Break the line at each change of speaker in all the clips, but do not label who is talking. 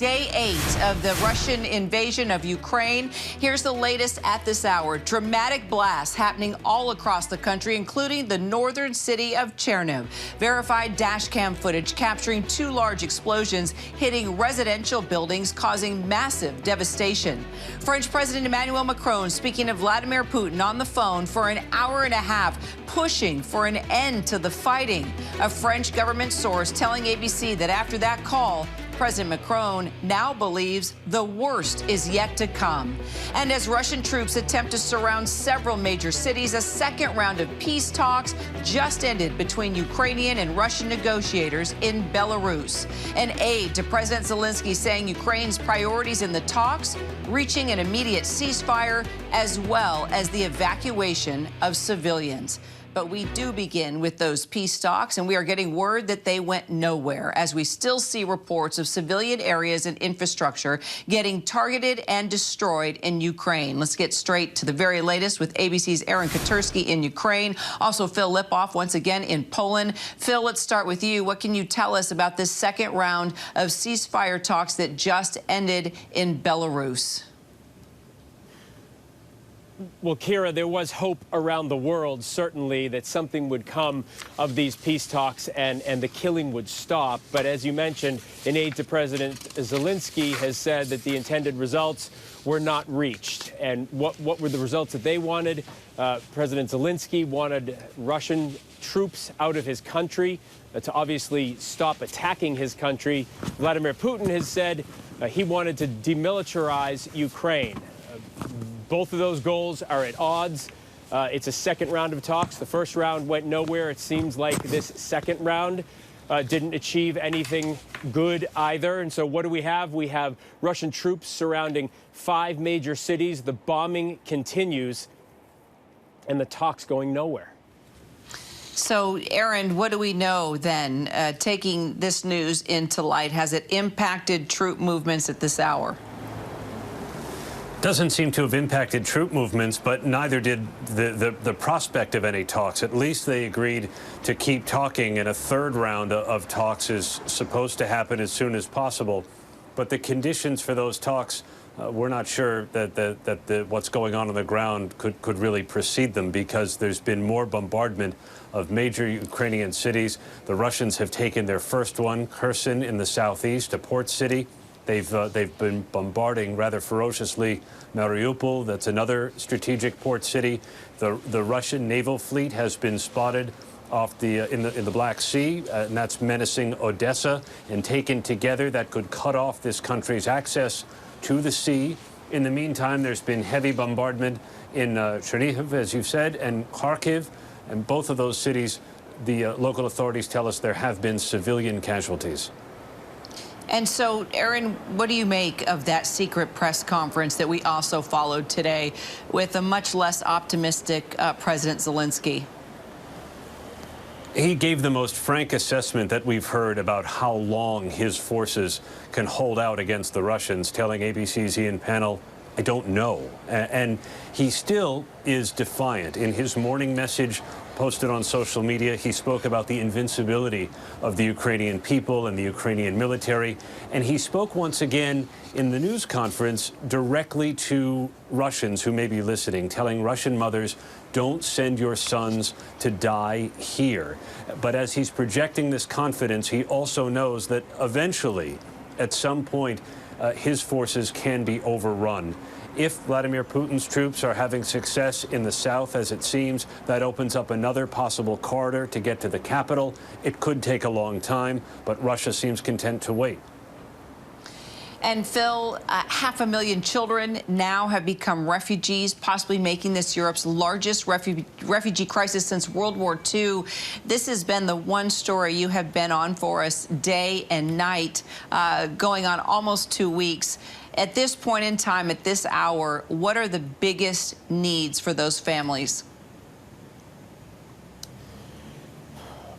Day 8 of the Russian invasion of Ukraine. Here's the latest at this hour. Dramatic blasts happening all across the country, including the northern city of Cherniv. Verified dashcam footage capturing two large explosions hitting residential buildings, causing massive devastation. French President Emmanuel Macron speaking to Vladimir Putin on the phone for an hour and a half, pushing for an end to the fighting. A French government source telling ABC that after that call, President Macron now believes the worst is yet to come. And as Russian troops attempt to surround several major cities, a second round of peace talks just ended between Ukrainian and Russian negotiators in Belarus. An aide to President Zelenskyy saying Ukraine's priorities in the talks, reaching an immediate ceasefire, as well as the evacuation of civilians. But we do begin with those peace talks, and we are getting word that they went nowhere, as we still see reports of civilian areas and infrastructure getting targeted and destroyed in Ukraine. Let's get straight to the very latest with ABC's Aaron Katersky in Ukraine. Also, Phil Lipoff once again in Poland. Phil, let's start with you. What can you tell us about this second round of ceasefire talks that just ended in Belarus?
Well, Kira, there was hope around the world, certainly, that something would come of these peace talks and the killing would stop. But as you mentioned, an aide to President Zelenskyy has said that the intended results were not reached. And what were the results that they wanted? President Zelenskyy wanted Russian troops out of his country to obviously stop attacking his country. Vladimir Putin has said he wanted to demilitarize Ukraine. Both of those goals are at odds. It's a second round of talks. The first round went nowhere. It seems like this second round didn't achieve anything good either. And so what do we have? We have Russian troops surrounding 5 major cities. The bombing continues, and the talks going nowhere.
So, Aaron, what do we know then, taking this news into light? Has it impacted troop movements at this hour?
Doesn't seem to have impacted troop movements, but neither did the prospect of any talks. At least they agreed to keep talking, and a third round of talks is supposed to happen as soon as possible. But the conditions for those talks, we're not sure that what's going on the ground could really precede them, because there's been more bombardment of major Ukrainian cities. The Russians have taken their first one, Kherson in the southeast, a port city. They've been bombarding rather ferociously Mariupol. That's another strategic port city. The Russian naval fleet has been spotted off in the Black Sea, and that's menacing Odessa. And taken together, that could cut off this country's access to the sea. In the meantime, there's been heavy bombardment in Chernihiv, as you've said, and Kharkiv. And both of those cities, the local authorities tell us there have been civilian casualties.
And so, Aaron, what do you make of that secret press conference that we also followed today with a much less optimistic President Zelenskyy?
He gave the most frank assessment that we've heard about how long his forces can hold out against the Russians, telling ABC's Ian Pannell, I don't know. And he still is defiant. In his morning message posted on social media, he spoke about the invincibility of the Ukrainian people and the Ukrainian military. And he spoke once again in the news conference directly to Russians who may be listening, telling Russian mothers, don't send your sons to die here. But as he's projecting this confidence, he also knows that eventually, at some point, his forces can be overrun. If Vladimir Putin's troops are having success in the south, as it seems, that opens up another possible corridor to get to the capital. It could take a long time, but Russia seems content to wait.
And Phil, 500,000 children now have become refugees, possibly making this Europe's largest refugee crisis since World War II. This has been the one story you have been on for us day and night, going on almost 2 weeks. At this point in time, at this hour, what are the biggest needs for those families?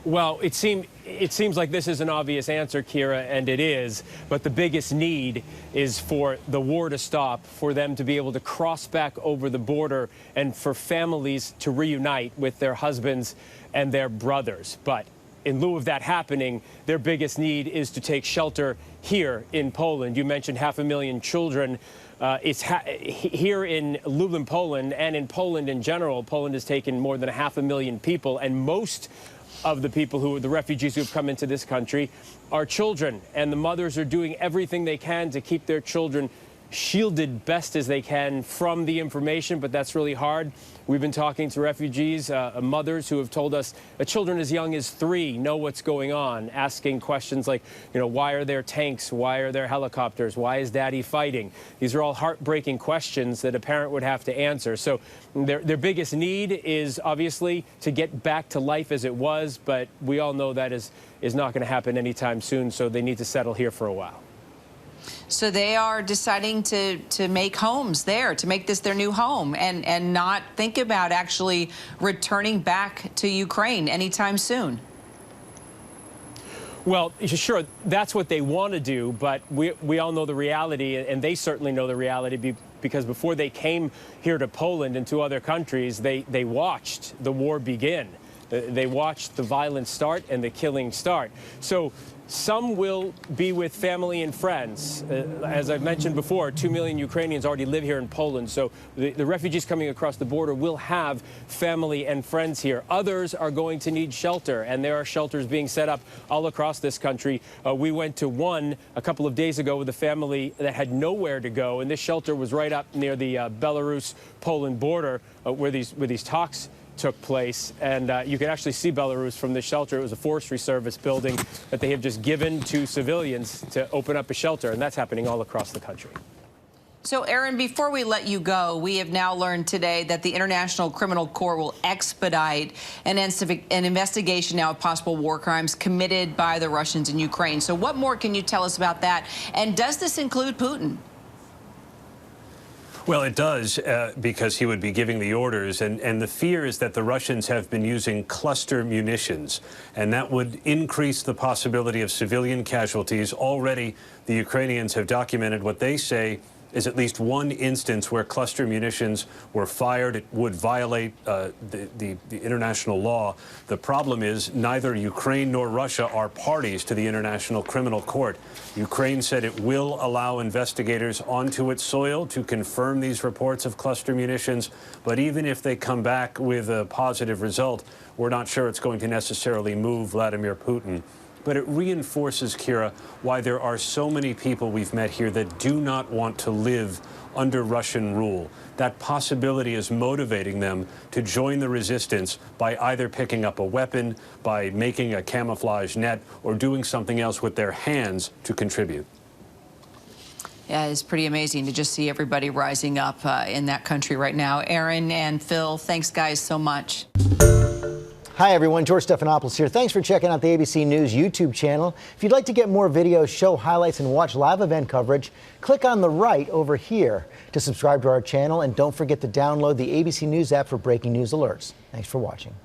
Well, it seems like this is an obvious answer, Kira, and it is. But the biggest need is for the war to stop, for them to be able to cross back over the border, and for families to reunite with their husbands and their brothers. But in lieu of that happening, their biggest need is to take shelter here in Poland. You mentioned 500,000 children. Here in Lublin, Poland, and in Poland in general. Poland has taken more than 500,000 people, and most of the people the refugees who have come into this country are children, and the mothers are doing everything they can to keep their children shielded best as they can from the information, but that's really hard. We've been talking to refugees, mothers who have told us that children as young as 3 know what's going on, asking questions like, why are there tanks? Why are there helicopters? Why is daddy fighting? These are all heartbreaking questions that a parent would have to answer. So their biggest need is obviously to get back to life as it was, but we all know that is not going to happen anytime soon, so they need to settle here for a while.
So they are deciding to make homes there, to make this their new home, and not think about actually returning back to Ukraine anytime soon.
Well, sure, that's what they want to do, but we all know the reality, and they certainly know the reality, because before they came here to Poland and to other countries, they watched the war begin. They watched the violence start and the killing start. So some will be with family and friends. As I've mentioned before, 2 million Ukrainians already live here in Poland. So the refugees coming across the border will have family and friends here. Others are going to need shelter, and there are shelters being set up all across this country. We went to one a couple of days ago with a family that had nowhere to go, and this shelter was right up near the Belarus-Poland border where these talks took place, and you can actually see Belarus from the shelter. It was a Forestry Service building that they have just given to civilians to open up a shelter, and that's happening all across the country.
So, Aaron, before we let you go, we have now learned today that the International Criminal Court will expedite an investigation now of possible war crimes committed by the Russians in Ukraine. So what more can you tell us about that? And does this include Putin?
Well, it does, because he would be giving the orders, and the fear is that the Russians have been using cluster munitions, and that would increase the possibility of civilian casualties. Already, the Ukrainians have documented what they say is at least one instance where cluster munitions were fired. It would violate the international law. The problem is neither Ukraine nor Russia are parties to the International Criminal Court. Ukraine said it will allow investigators onto its soil to confirm these reports of cluster munitions, but even if they come back with a positive result, we're not sure it's going to necessarily move Vladimir Putin. But it reinforces, Kira, why there are so many people we've met here that do not want to live under Russian rule. That possibility is motivating them to join the resistance by either picking up a weapon, by making a camouflage net, or doing something else with their hands to contribute.
Yeah, it's pretty amazing to just see everybody rising up in that country right now. Aaron and Phil, thanks, guys, so much.
Hi, everyone. George Stephanopoulos here. Thanks for checking out the ABC News YouTube channel. If you'd like to get more videos, show highlights, and watch live event coverage, click on the right over here to subscribe to our channel. And don't forget to download the ABC News app for breaking news alerts. Thanks for watching.